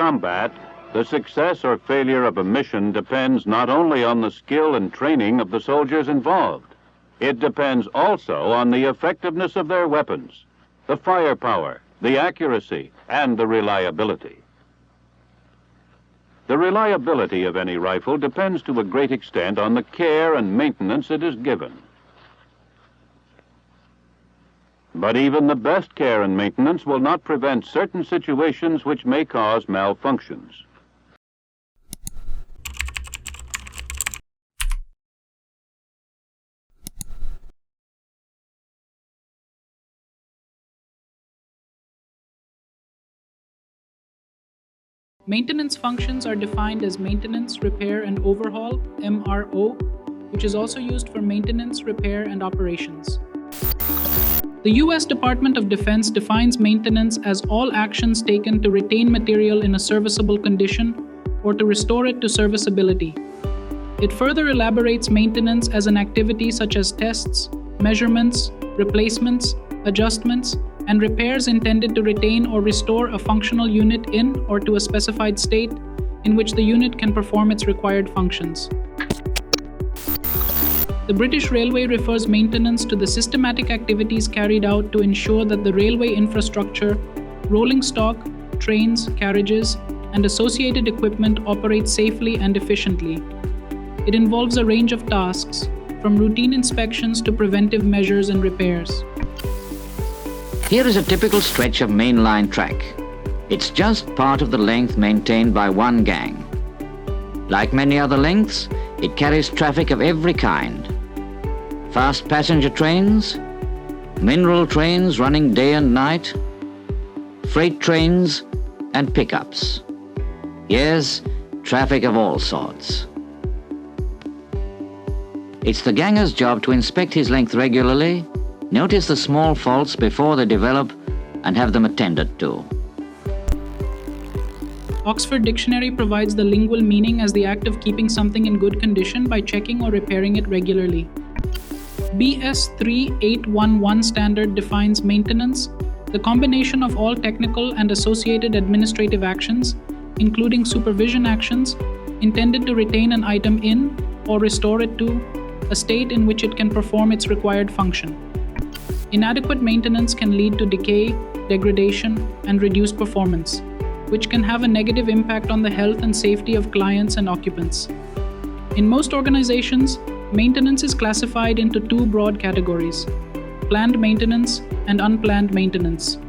combat, the success or failure of a mission depends not only on the skill and training of the soldiers involved. It depends also on the effectiveness of their weapons, the firepower, the accuracy, and the reliability. The reliability of any rifle depends to a great extent on the care and maintenance it is given. But even the best care and maintenance will not prevent certain situations which may cause malfunctions. Maintenance functions are defined as maintenance, repair, and overhaul, MRO, which is also used for maintenance, repair, and operations. The U.S. Department of Defense defines maintenance as all actions taken to retain material in a serviceable condition or to restore it to serviceability. It further elaborates maintenance as an activity such as tests, measurements, replacements, adjustments, and repairs intended to retain or restore a functional unit in or to a specified state in which the unit can perform its required functions. The British Railway refers maintenance to the systematic activities carried out to ensure that the railway infrastructure, rolling stock, trains, carriages, and associated equipment operate safely and efficiently. It involves a range of tasks, from routine inspections to preventive measures and repairs. Here is a typical stretch of mainline track. It's just part of the length maintained by one gang. Like many other lengths, it carries traffic of every kind. Fast passenger trains, mineral trains running day and night, freight trains, and pickups. Yes, traffic of all sorts. It's the ganger's job to inspect his length regularly, notice the small faults before they develop, and have them attended to. Oxford Dictionary provides the lingual meaning as the act of keeping something in good condition by checking or repairing it regularly. BS 3811 standard defines maintenance, the combination of all technical and associated administrative actions, including supervision actions, intended to retain an item in or restore it to a state in which it can perform its required function. Inadequate maintenance can lead to decay, degradation, and reduced performance, which can have a negative impact on the health and safety of clients and occupants. In most organizations, maintenance is classified into two broad categories: planned maintenance and unplanned maintenance.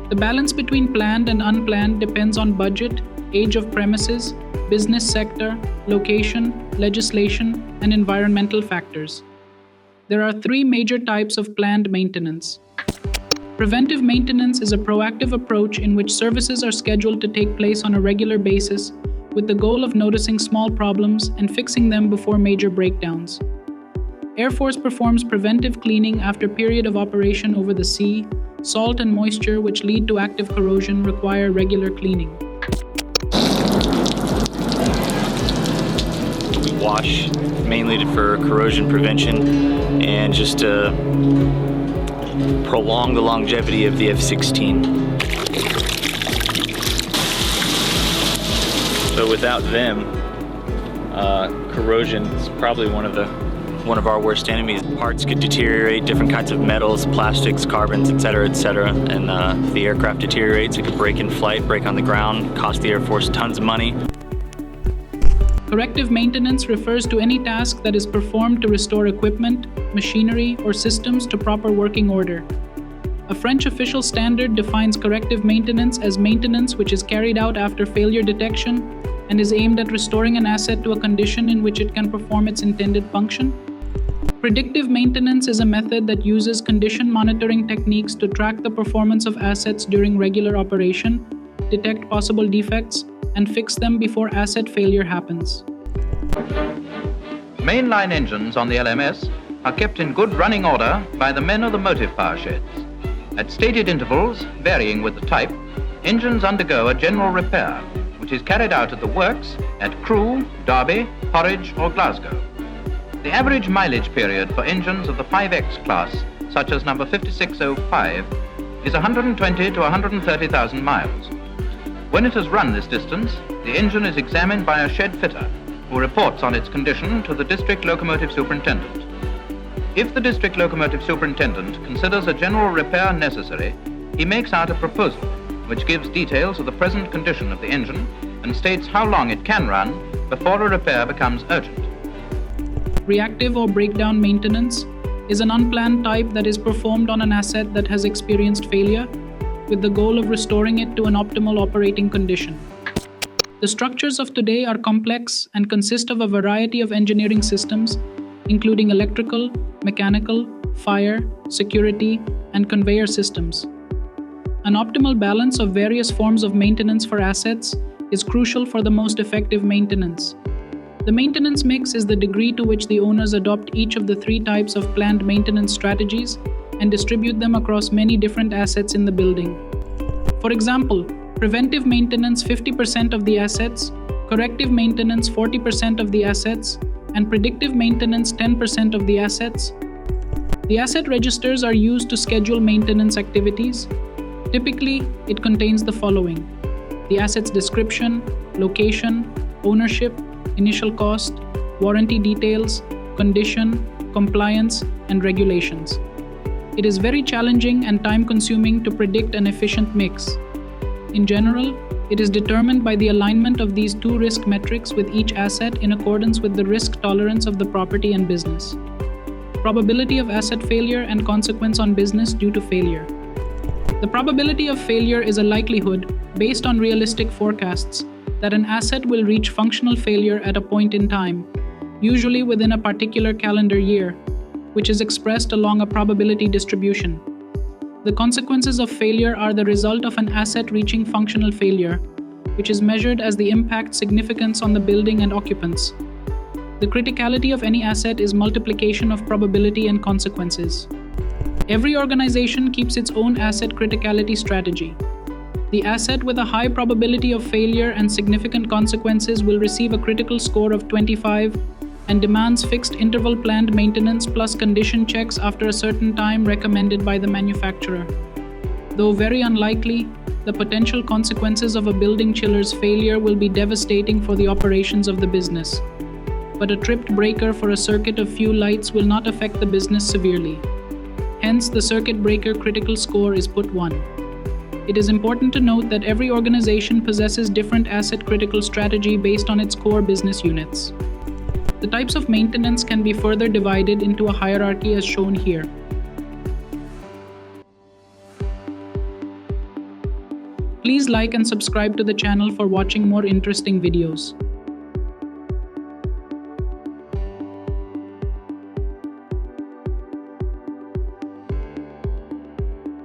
The balance between planned and unplanned depends on budget, age of premises, business sector, location, legislation, and environmental factors. There are three major types of planned maintenance. Preventive maintenance is a proactive approach in which services are scheduled to take place on a regular basis with the goal of noticing small problems and fixing them before major breakdowns. Air Force performs preventive cleaning after period of operation over the sea. Salt and moisture which lead to active corrosion require regular cleaning. We wash mainly for corrosion prevention and just to prolong the longevity of the F-16. So without them, corrosion is probably one of our worst enemies. Parts could deteriorate, different kinds of metals, plastics, carbons, etc., etc. And if the aircraft deteriorates, it could break in flight, break on the ground, cost the Air Force tons of money. Corrective maintenance refers to any task that is performed to restore equipment, machinery, or systems to proper working order. A French official standard defines corrective maintenance as maintenance which is carried out after failure detection and is aimed at restoring an asset to a condition in which it can perform its intended function. Predictive maintenance is a method that uses condition monitoring techniques to track the performance of assets during regular operation, detect possible defects, and fix them before asset failure happens. Mainline engines on the LMS are kept in good running order by the men of the motive power sheds. At stated intervals, varying with the type, engines undergo a general repair, which is carried out at the works at Crewe, Derby, Horwich or Glasgow. The average mileage period for engines of the 5X class, such as number 5605, is 120 to 130,000 miles. When it has run this distance, the engine is examined by a shed fitter, who reports on its condition to the district locomotive superintendent. If the district locomotive superintendent considers a general repair necessary, he makes out a proposal which gives details of the present condition of the engine and states how long it can run before a repair becomes urgent. Reactive or breakdown maintenance is an unplanned type that is performed on an asset that has experienced failure with the goal of restoring it to an optimal operating condition. The structures of today are complex and consist of a variety of engineering systems, including electrical, mechanical, fire, security, and conveyor systems. An optimal balance of various forms of maintenance for assets is crucial for the most effective maintenance. The maintenance mix is the degree to which the owners adopt each of the three types of planned maintenance strategies and distribute them across many different assets in the building. For example, preventive maintenance 50% of the assets, corrective maintenance 40% of the assets, and predictive maintenance 10% of the assets. The asset registers are used to schedule maintenance activities. Typically, it contains the following: the asset's description, location, ownership, initial cost, warranty details, condition, compliance, and regulations. It is very challenging and time-consuming to predict an efficient mix. In general, it is determined by the alignment of these two risk metrics with each asset in accordance with the risk tolerance of the property and business. Probability of asset failure and consequence on business due to failure. The probability of failure is a likelihood, based on realistic forecasts, that an asset will reach functional failure at a point in time, usually within a particular calendar year, which is expressed along a probability distribution. The consequences of failure are the result of an asset reaching functional failure, which is measured as the impact significance on the building and occupants. The criticality of any asset is multiplication of probability and consequences. Every organization keeps its own asset criticality strategy. The asset with a high probability of failure and significant consequences will receive a critical score of 25 and demands fixed interval planned maintenance plus condition checks after a certain time recommended by the manufacturer. Though very unlikely, the potential consequences of a building chiller's failure will be devastating for the operations of the business. But a tripped breaker for a circuit of few lights will not affect the business severely. Hence, the circuit breaker critical score is put 1. It is important to note that every organization possesses different asset critical strategy based on its core business units. The types of maintenance can be further divided into a hierarchy as shown here. Please like and subscribe to the channel for watching more interesting videos.